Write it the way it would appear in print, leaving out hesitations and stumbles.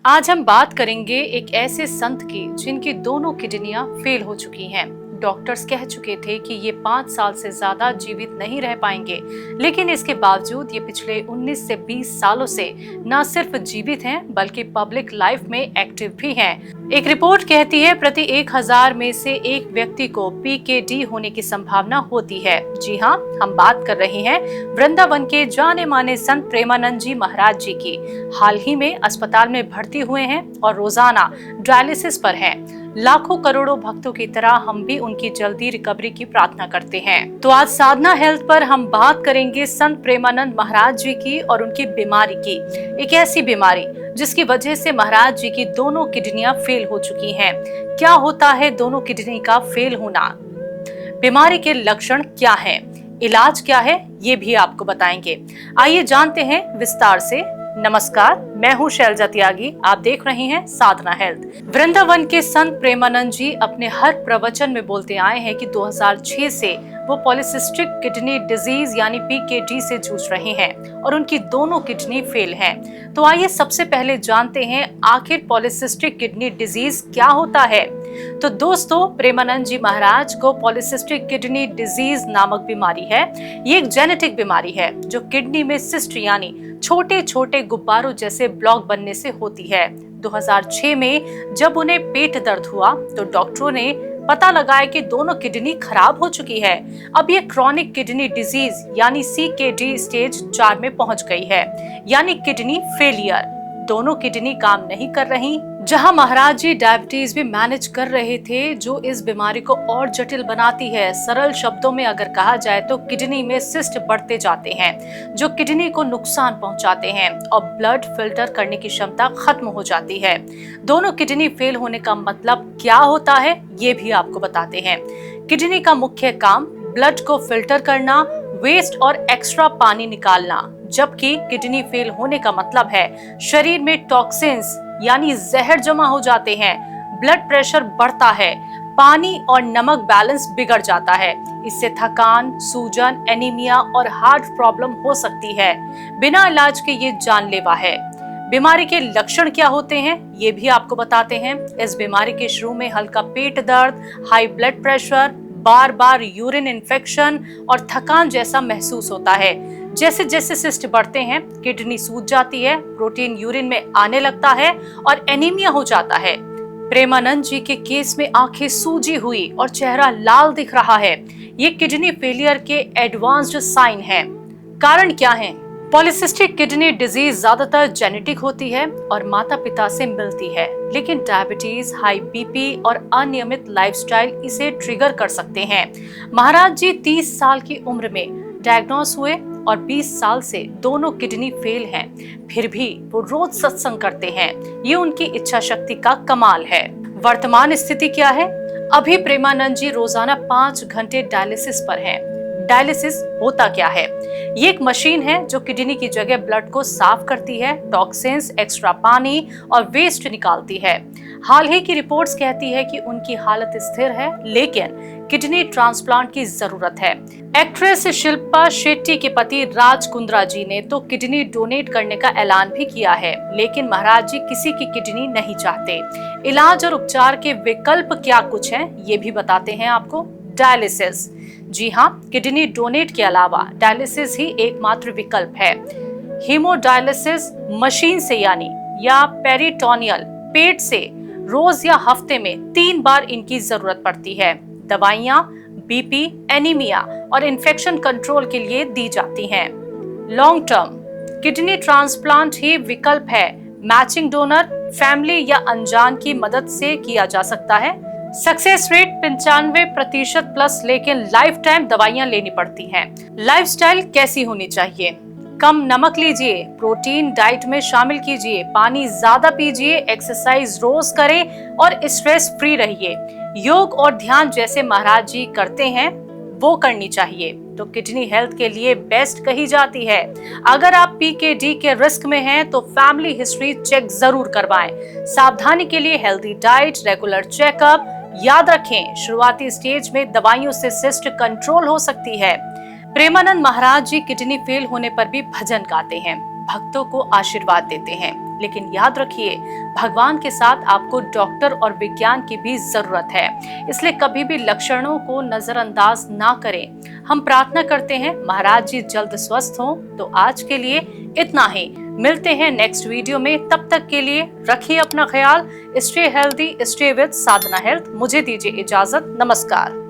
आज हम बात करेंगे एक ऐसे संत की जिनकी दोनों किडनियां फेल हो चुकी हैं। डॉक्टर्स कह चुके थे कि ये 5 साल से ज्यादा जीवित नहीं रह पाएंगे, लेकिन इसके बावजूद ये पिछले 19 से 20 सालों से न सिर्फ जीवित हैं बल्कि पब्लिक लाइफ में एक्टिव भी हैं। एक रिपोर्ट कहती है प्रति 1000 में से एक व्यक्ति को पीकेडी होने की संभावना होती है। जी हाँ, हम बात कर रहे हैं वृंदावन के जाने माने संत प्रेमानंद जी महाराज जी की। हाल ही में अस्पताल में भर्ती हुए हैं और रोजाना डायलिसिस पर हैं। लाखों करोड़ों भक्तों की तरह हम भी उनकी जल्दी रिकवरी की प्रार्थना करते हैं। तो आज साधना हेल्थ पर हम बात करेंगे संत प्रेमानंद महाराज जी की और उनकी बीमारी की। एक ऐसी बीमारी जिसकी वजह से महाराज जी की दोनों किडनियां फेल हो चुकी हैं। क्या होता है दोनों किडनी का फेल होना, बीमारी के लक्षण क्या हैं, इलाज क्या है, ये भी आपको बताएंगे। आइए जानते हैं विस्तार से। नमस्कार, मैं हूं शैलजा त्यागी, आप देख रहे हैं साधना हेल्थ। वृंदावन के संत प्रेमानंद जी अपने हर प्रवचन में बोलते आए हैं कि 2006 से वो पॉलीसिस्टिक किडनी डिजीज यानी पीकेडी से जूझ रहे हैं और उनकी दोनों किडनी फेल हैं। तो आइए सबसे पहले जानते हैं आखिर पॉलीसिस्टिक किडनी डिजीज क्या होता है। तो दोस्तों, प्रेमानंद जी महाराज को पॉलीसिस्टिक किडनी डिजीज नामक बीमारी है। ये एक जेनेटिक बीमारी है जो किडनी में सिस्ट यानी छोटे छोटे गुब्बारों जैसे ब्लॉक बनने से होती है। 2006 में जब उन्हें पेट दर्द हुआ तो डॉक्टरों ने पता लगाया कि दोनों किडनी खराब हो चुकी है। अब ये क्रॉनिक किडनी डिजीज यानी सीकेडी स्टेज 4 में पहुंच गई है, यानी किडनी फेलियर। दोनों किडनी काम नहीं कर रही। जहां महाराज जी डायबिटीज भी मैनेज कर रहे थे जो इस बीमारी को और जटिल बनाती है। सरल शब्दों में अगर कहा जाए तो किडनी में सिस्ट बढ़ते जाते हैं जो किडनी को नुकसान पहुंचाते हैं और ब्लड फिल्टर करने की क्षमता खत्म हो जाती है। दोनों किडनी फेल होने का मतलब क्या होता है ये भी आपको बताते हैं। किडनी का मुख्य काम ब्लड को फिल्टर करना, वेस्ट और एक्स्ट्रा पानी निकालना, जबकि किडनी फेल होने का मतलब है शरीर में टॉक्सिन्स यानी जहर जमा हो जाते हैं, ब्लड प्रेशर बढ़ता है, पानी और नमक बैलेंस बिगड़ जाता है। इससे थकान, सूजन, एनीमिया और हार्ट प्रॉब्लम हो सकती है। बिना इलाज के ये जानलेवा है। बीमारी के लक्षण क्या होते हैं ये भी आपको बताते हैं। इस बीमारी के शुरू में हल्का पेट दर्द, हाई ब्लड प्रेशर, बार बार यूरिन इन्फेक्शन और थकान जैसा महसूस होता है। जैसे जैसे सिस्ट बढ़ते हैं किडनी सूज जाती है, प्रोटीन यूरिन में आने लगता है और एनीमिया हो जाता है। प्रेमानंद जी के केस में आंखें सूजी हुई और चेहरा लाल दिख रहा है। ये किडनी फेलियर के एडवांस्ड साइन हैं। कारण क्या है? पॉलीसिस्टिक किडनी डिजीज ज्यादातर जेनेटिक होती है और माता पिता से मिलती है, लेकिन डायबिटीज, हाई बीपी और अनियमित लाइफस्टाइल इसे ट्रिगर कर सकते हैं। महाराज जी 30 साल की उम्र में डायग्नोस हुए और 20 साल से दोनों किडनी फेल हैं। फिर भी वो रोज सत्संग करते हैं। ये उनकी इच्छा शक्ति का कमाल है। वर्तमान स्थिति क्या है? अभी प्रेमानंद जी रोजाना 5 घंटे डायलिसिस पर हैं। डायलिसिस होता क्या है? ये एक मशीन है जो किडनी की जगह ब्लड को साफ करती है, टॉक्सिन्स, एक्स्ट्रा पानी और वेस्ट निकालती है। हाल ही की रिपोर्ट्स कहती है कि उनकी हालत स्थिर है, लेकिन किडनी ट्रांसप्लांट की जरूरत है। एक्ट्रेस शिल्पा शेट्टी के पति राज कुंद्रा जी ने तो किडनी डोनेट करने का ऐलान भी किया है, लेकिन महाराज जी किसी की किडनी नहीं चाहते। इलाज और उपचार के विकल्प क्या कुछ हैं ये भी बताते हैं आपको। डायलिसिस, जी हाँ, किडनी डोनेट के अलावा डायलिसिस ही एकमात्र विकल्प है। हीमोडायलिसिस मशीन से यानी या पेरिटोनियल पेट से रोज या हफ्ते में 3 बार इनकी जरूरत पड़ती है। दवाइयाँ बीपी, एनीमिया और इन्फेक्शन कंट्रोल के लिए दी जाती हैं। लॉन्ग टर्म किडनी ट्रांसप्लांट ही विकल्प है। मैचिंग डोनर, फैमिली या अनजान की मदद से किया जा सकता है। सक्सेस रेट 95% प्लस, लेकिन लाइफ टाइम दवाइयां लेनी पड़ती हैं। लाइफस्टाइल कैसी होनी चाहिए? कम नमक लीजिए, प्रोटीन डाइट में शामिल कीजिए, पानी ज्यादा पीजिए, एक्सरसाइज रोज करें और स्ट्रेस फ्री रहिए। योग और ध्यान जैसे महाराज जी करते हैं वो करनी चाहिए। तो किडनी हेल्थ के लिए बेस्ट कही जाती है। अगर आप पीकेडी के रिस्क में हैं तो फैमिली हिस्ट्री चेक जरूर करवाएं। सावधानी के लिए हेल्दी डाइट, रेगुलर चेकअप। याद रखें, शुरुआती स्टेज में दवाइयों से सिस्ट कंट्रोल हो सकती है। प्रेमानंद महाराज जी किडनी फेल होने पर भी भजन गाते हैं। भक्तों को आशीर्वाद देते हैं। लेकिन याद रखिए, भगवान के साथ आपको डॉक्टर और विज्ञान की भी जरूरत है, इसलिए कभी भी लक्षणों को नजरअंदाज ना करें। हम प्रार्थना करते हैं महाराज जी जल्द स्वस्थ हों। तो आज के लिए इतना ही, मिलते हैं नेक्स्ट वीडियो में। तब तक के लिए रखिए अपना ख्याल। Stay healthy, stay with Sadhana health. मुझे दीजिए इजाजत। नमस्कार।